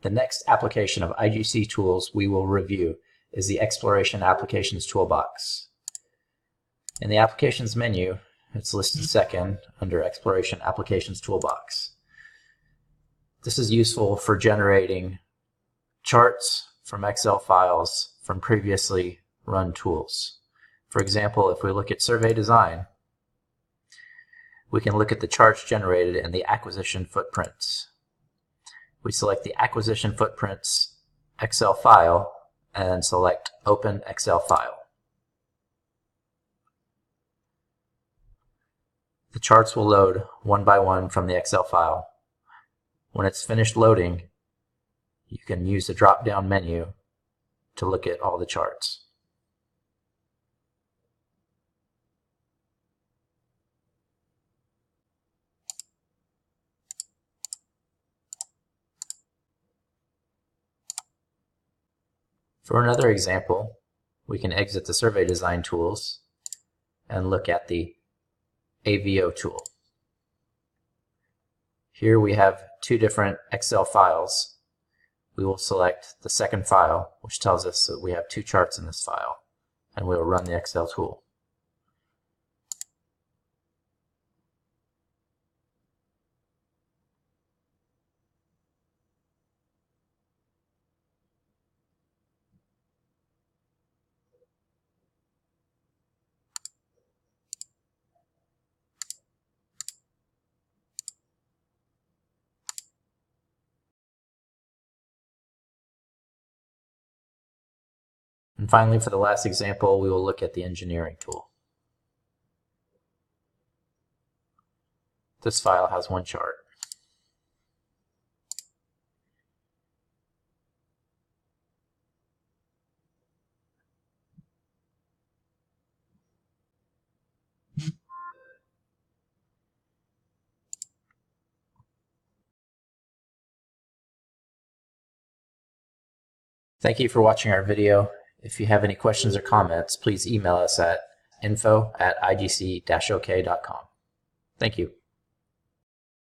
The next application of IGCTools we will review is the Exploration Applications Toolbox. In the Applications menu, it's listed second under Exploration Applications Toolbox. This is useful for generating charts from Excel files from previously run tools. For example, if we look at survey design, we can look at the charts generated in the acquisition footprints. We select the acquisition footprints Excel file and select Open Excel File. The charts will load one by one from the Excel file. When it's finished loading, you can use the drop-down menu to look at all the charts. For another example, we can exit the survey design tools and look at the AVO tool. Here we have two different Excel files. We will select the second file, which tells us that we have two charts in this file, and we will run the Excel tool. And finally, for the last example, we will look at the engineering tool. This file has one chart. Thank you for watching our video. If you have any questions or comments, please email us at info@igc-ok.com. Thank you.